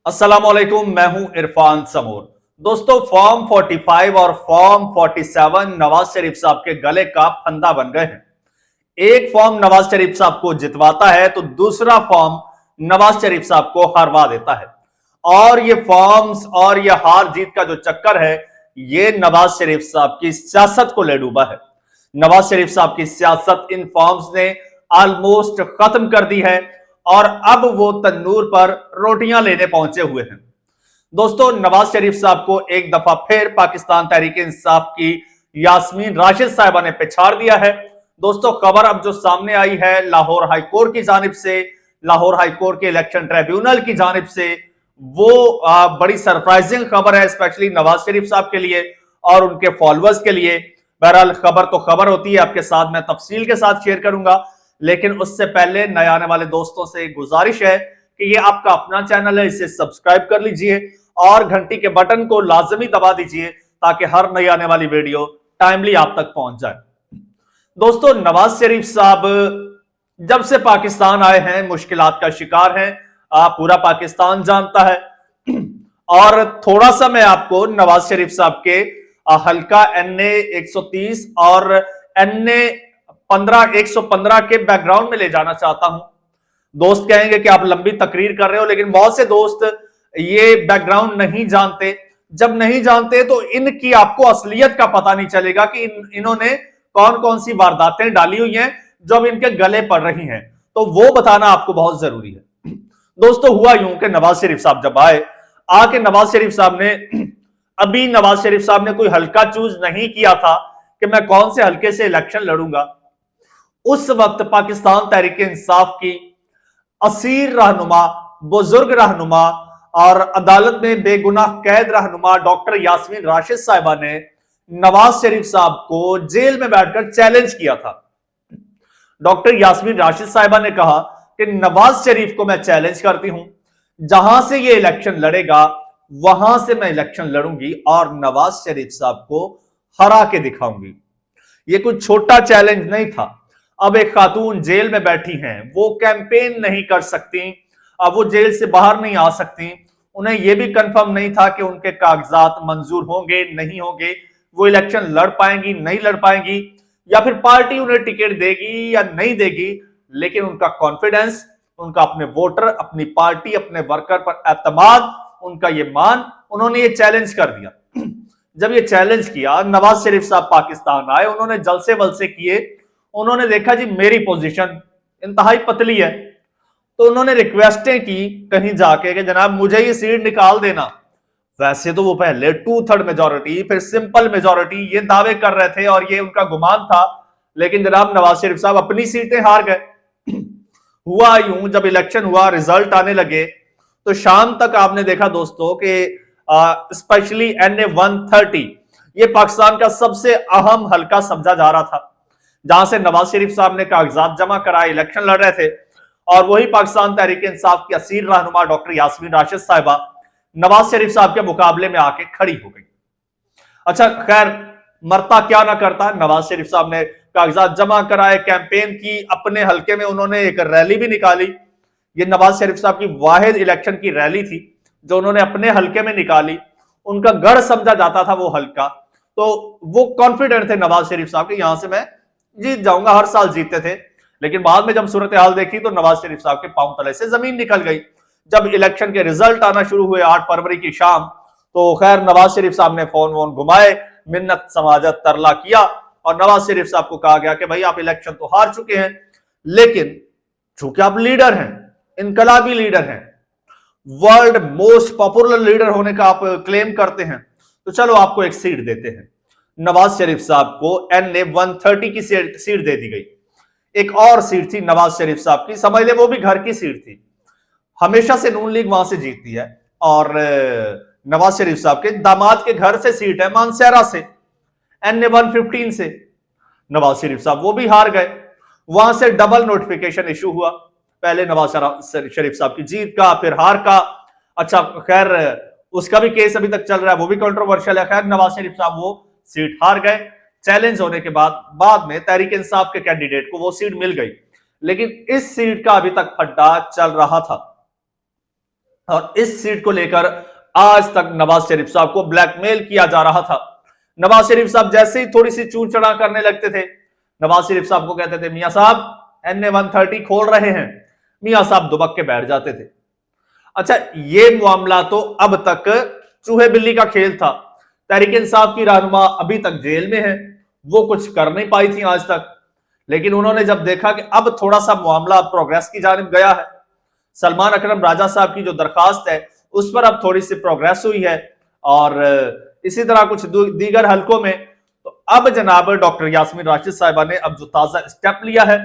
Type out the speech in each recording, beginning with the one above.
अस्सलामुअलैकुम, मैं हूं इरफान समूर। दोस्तों, फॉर्म 45 और फॉर्म 47 नवाज शरीफ साहब के गले का फंदा बन गए हैं। एक फॉर्म नवाज शरीफ साहब को जितवाता है तो दूसरा फॉर्म नवाज शरीफ साहब को हरवा देता है। और ये फॉर्म्स और ये हार जीत का जो चक्कर है, ये नवाज शरीफ साहब की सियासत को ले डूबा है। नवाज शरीफ साहब की सियासत इन फॉर्म्स ने ऑलमोस्ट खत्म कर दी है और अब वो तन्नूर पर रोटियां लेने पहुंचे हुए हैं। दोस्तों, नवाज शरीफ साहब को एक दफा फिर पाकिस्तान तहरीक इंसाफ की यास्मीन राशिद साहिबा ने पिछाड़ दिया है। दोस्तों, खबर अब जो सामने आई है लाहौर हाई कोर्ट की जानिब से, लाहौर हाई कोर्ट के इलेक्शन ट्रिब्यूनल की जानिब से, वो बड़ी सरप्राइजिंग खबर है, स्पेशली नवाज शरीफ साहब के लिए और उनके फॉलोअर्स के लिए। बहरहाल, खबर तो खबर होती है, आपके साथ मैं तफसील के साथ शेयर करूंगा, लेकिन उससे पहले नए आने वाले दोस्तों से गुजारिश है कि ये आपका अपना चैनल है, इसे सब्सक्राइब कर लीजिए और घंटी के बटन को लाजमी दबा दीजिए ताकि हर नई आने वाली वीडियो टाइमली आप तक पहुंच जाए। दोस्तों, नवाज शरीफ साहब जब से पाकिस्तान आए हैं मुश्किलात का शिकार हैं, पूरा पाकिस्तान जानता है। और थोड़ा सा मैं आपको नवाज शरीफ साहब के हल्का NA 130 और NA 115 के बैकग्राउंड में ले जाना चाहता हूं। दोस्त कहेंगे कि आप लंबी तकरीर कर रहे हो, लेकिन बहुत से दोस्त ये बैकग्राउंड नहीं जानते। जब नहीं जानते तो इनकी आपको असलियत का पता नहीं चलेगा कि इन्होंने कौन कौन सी वारदातें डाली हुई हैं जो अब इनके गले पड़ रही हैं, तो वो बताना आपको बहुत जरूरी है। दोस्तों, हुआ यूं कि नवाज शरीफ साहब जब आके नवाज शरीफ साहब ने अभी नवाज शरीफ साहब ने कोई हल्का चूज नहीं किया था कि मैं कौन से हल्के से इलेक्शन लड़ूंगा। उस वक्त पाकिस्तान तहरीक इंसाफ की असीर रहनुमा, बुजुर्ग रहनुमा और अदालत में बेगुनाह कैद रहनुमा डॉक्टर यास्मीन राशिद साहिबा ने नवाज शरीफ साहब को जेल में बैठकर चैलेंज किया था। डॉक्टर यास्मीन राशिद साहिबा ने कहा कि नवाज शरीफ को मैं चैलेंज करती हूं, जहां से ये इलेक्शन लड़ेगा वहां से मैं इलेक्शन लड़ूंगी और नवाज शरीफ साहब को हरा के दिखाऊंगी। ये कोई छोटा चैलेंज नहीं था। अब एक खातून जेल में बैठी हैं, वो कैंपेन नहीं कर सकती, अब वो जेल से बाहर नहीं आ सकती। उन्हें यह भी कंफर्म नहीं था कि उनके कागजात मंजूर होंगे नहीं होंगे, वो इलेक्शन लड़ पाएंगी नहीं लड़ पाएंगी, या फिर पार्टी उन्हें टिकट देगी या नहीं देगी। लेकिन उनका कॉन्फिडेंस, उनका अपने वोटर, अपनी पार्टी, अपने वर्कर पर एतमाद, उनका ये मान, उन्होंने ये चैलेंज कर दिया। जब ये चैलेंज किया, नवाज शरीफ साहब पाकिस्तान आए, उन्होंने जलसे वलसे किए, उन्होंने देखा जी मेरी पोजीशन इंतहाई पतली है, तो उन्होंने रिक्वेस्टें की कहीं जाके कि जनाब मुझे ये सीट निकाल देना। वैसे तो वो पहले 2/3 मेजोरिटी, फिर सिंपल मेजोरिटी, ये दावे कर रहे थे और ये उनका गुमान था, लेकिन जनाब नवाज शरीफ साहब अपनी सीटें हार गए। हुआ यूं, जब इलेक्शन हुआ, रिजल्ट आने लगे, तो शाम तक आपने देखा दोस्तों कि स्पेशली NA 130 ये पाकिस्तान का सबसे अहम हल्का समझा जा रहा था, जहां से नवाज शरीफ साहब ने कागजात जमा कराए, इलेक्शन लड़ रहे थे। और वही पाकिस्तान तहरीक इंसाफ की असीर रहनुमा डॉक्टर यास्मीन राशिद साहिबा नवाज शरीफ साहब के मुकाबले में आके खड़ी हो गई। अच्छा, खैर, मरता क्या ना करता, नवाज शरीफ साहब ने कागजात जमा कराए, कैंपेन की, अपने हल्के में उन्होंने एक रैली भी निकाली। ये नवाज शरीफ साहब की वाहिद इलेक्शन की रैली थी जो उन्होंने अपने हल्के में निकाली। उनका गढ़ समझा जाता था वो हल्का, तो वो कॉन्फिडेंट थे नवाज शरीफ साहब के, यहां से मैं जीत जाऊंगा, हर साल जीतते थे। लेकिन बाद में जब सूरत हाल देखी तो नवाज शरीफ साहब के पांव तले से जमीन निकल गई। जब इलेक्शन के रिजल्ट आना शुरू हुए 8 फरवरी की शाम, तो खैर नवाज शरीफ साहब ने फोन वोन घुमाए, मिन्नत समाजत तरला किया और नवाज शरीफ साहब को कहा गया कि भाई आप इलेक्शन तो हार चुके हैं, लेकिन चूंकि आप लीडर हैं, इनकलाबी लीडर हैं, वर्ल्ड मोस्ट पॉपुलर लीडर होने का आप क्लेम करते हैं, तो चलो आपको एक सीट देते हैं। नवाज शरीफ साहब को NA 130 की सीट दे दी गई। एक और सीट थी नवाज शरीफ साहब की, समझ ले वो भी घर की सीट थी, हमेशा से नून लीग वहां से जीतती है, और नवाज शरीफ साहब के दामाद के घर से सीट है, मानसेरा से, NA 115 से। नवाज शरीफ साहब वो भी हार गए, वहां से डबल नोटिफिकेशन इशू हुआ, पहले नवाज शरीफ साहब की जीत का, फिर हार का। अच्छा, खैर उसका भी केस अभी तक चल रहा है, वो भी कंट्रोवर्शियल है। खैर, नवाज शरीफ साहब वो सीट हार गए। चैलेंज होने के बाद में तहरीक इंसाफ के कैंडिडेट को वो सीट मिल गई, लेकिन इस सीट का अभी तक फड्डा चल रहा था। और इस सीट को लेकर आज तक नवाज शरीफ साहब को ब्लैकमेल किया जा रहा था। नवाज शरीफ साहब जैसे ही थोड़ी सी चूर चढ़ा करने लगते थे, नवाज शरीफ साहब को कहते थे मियां साहब NA 130 खोल रहे हैं, मियां साहब दुबक के बैठ जाते थे। अच्छा, ये मामला तो अब तक चूहे बिल्ली का खेल था। तहरीक इंसाफ की रहनुमा अभी तक जेल में है, वो कुछ कर नहीं पाई थी आज तक, लेकिन उन्होंने जब देखा कि अब थोड़ा सा मामला प्रोग्रेस की जानिब गया है, सलमान अकरम राजा साहब की जो दरखास्त है उस पर अब थोड़ी सी प्रोग्रेस हुई है, और इसी तरह कुछ दीगर हलकों में, तो अब जनाब डॉक्टर यास्मीन राशिद साहिबा ने अब जो ताजा स्टेप लिया है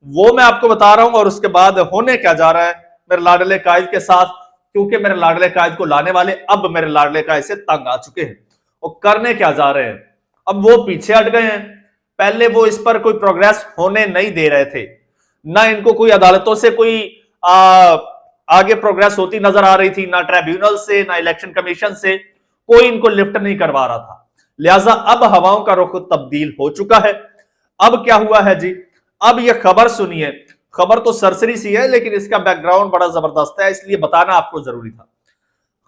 वो मैं आपको बता रहा हूं, और उसके बाद होने क्या जा रहा है मेरे लाडले कायद के साथ, क्योंकि मेरे लाडले कायद को लाने वाले अब मेरे लाडले कायद से तंग आ चुके हैं। वो करने क्या जा रहे हैं, अब वो पीछे हट गए हैं। पहले वो इस पर कोई प्रोग्रेस होने नहीं दे रहे थे, ना इनको कोई अदालतों से कोई आगे प्रोग्रेस होती नजर आ रही थी, ना ट्रिब्यूनल से, ना इलेक्शन कमीशन से, कोई इनको लिफ्ट नहीं करवा रहा था। लिहाजा अब हवाओं का रुख तब्दील हो चुका है। अब क्या हुआ है जी, अब यह खबर सुनिए। खबर तो सरसरी सी है, लेकिन इसका बैकग्राउंड बड़ा जबरदस्त है, इसलिए बताना आपको जरूरी था।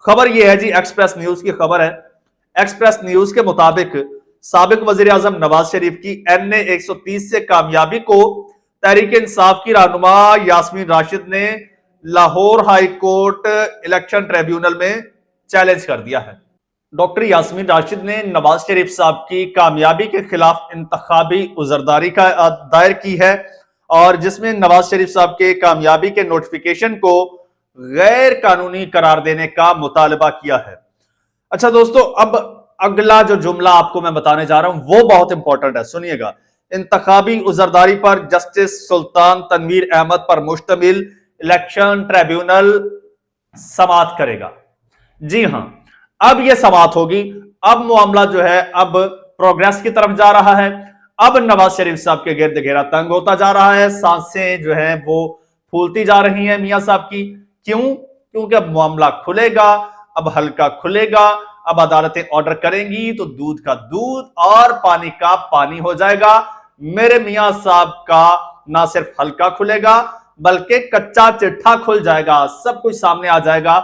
खबर यह है जी, एक्सप्रेस न्यूज की खबर है। एक्सप्रेस न्यूज के मुताबिक साबिक वजीर आजम नवाज शरीफ की NA 130 से कामयाबी को तहरीक इंसाफ की रहनुमा यास्मीन राशिद ने Lahore high court election tribunal में चैलेंज कर दिया है। डॉक्टर यास्मीन राशिद ने नवाज शरीफ साहब की कामयाबी के खिलाफ इंतखाबी उजरदारी का दायर की है, और जिसमें नवाज शरीफ साहब के कामयाबी के नोटिफिकेशन को गैर कानूनी करार देने का मुतालबा किया है। अच्छा दोस्तों, अब अगला जो जुमला आपको मैं बताने जा रहा हूं वो बहुत इंपॉर्टेंट है, सुनिएगा। इंतखाबी उजरदारी पर जस्टिस सुल्तान तनवीर अहमद पर मुश्तमिल इलेक्शन ट्रिब्यूनल समाअत करेगा। जी हां, अब यह समाअत होगी। अब मामला जो है अब प्रोग्रेस की तरफ जा रहा है। अब नवाज शरीफ साहब के गिर्द घेरा तंग होता जा रहा है, सांसें जो है वो फूलती जा रही हैं मियां साहब की। क्यों? क्योंकि अब मामला खुलेगा, अब हल्का खुलेगा, अब अदालतें ऑर्डर करेंगी तो दूध का दूध और पानी का पानी हो जाएगा। मेरे मियां साहब का ना सिर्फ हल्का खुलेगा बल्कि कच्चा चिट्ठा खुल जाएगा, सब कुछ सामने आ जाएगा।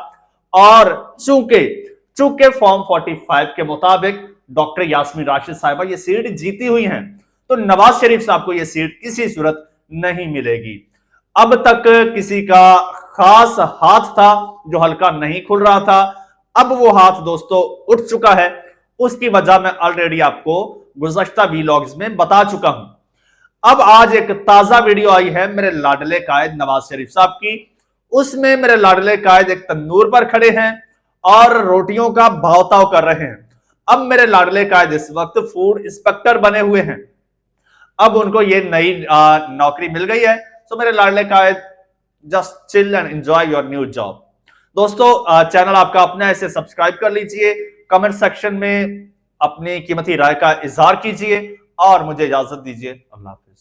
और चूंकि फॉर्म 45 के मुताबिक डॉक्टर यास्मीन राशिद साहिबा ये सीट जीती हुई हैं, तो नवाज शरीफ साहब को ये सीट किसी सूरत नहीं मिलेगी। अब तक किसी का खास हाथ था जो हल्का नहीं खुल रहा था, अब वो हाथ दोस्तों उठ चुका है। उसकी वजह मैं ऑलरेडी आपको गुज़श्ता वीलॉग्स में बता चुका हूं। अब आज एक ताजा वीडियो आई है मेरे लाडले कायद नवाज शरीफ साहब की। उसमें मेरे लाडले कायद एक तंदूर पर खड़े हैं और रोटियों का भावताव कर रहे हैं। अब मेरे लाडले कायद इस वक्त फूड इंस्पेक्टर बने हुए हैं। अब उनको ये नई नौकरी मिल गई है, तो मेरे लाडले कायद just chill and enjoy your new job. दोस्तों, चैनल आपका अपना है, इसे सब्सक्राइब कर लीजिए, कमेंट सेक्शन में अपनी कीमती राय का इजहार कीजिए और मुझे इजाजत दीजिए। अल्लाह हाफिज।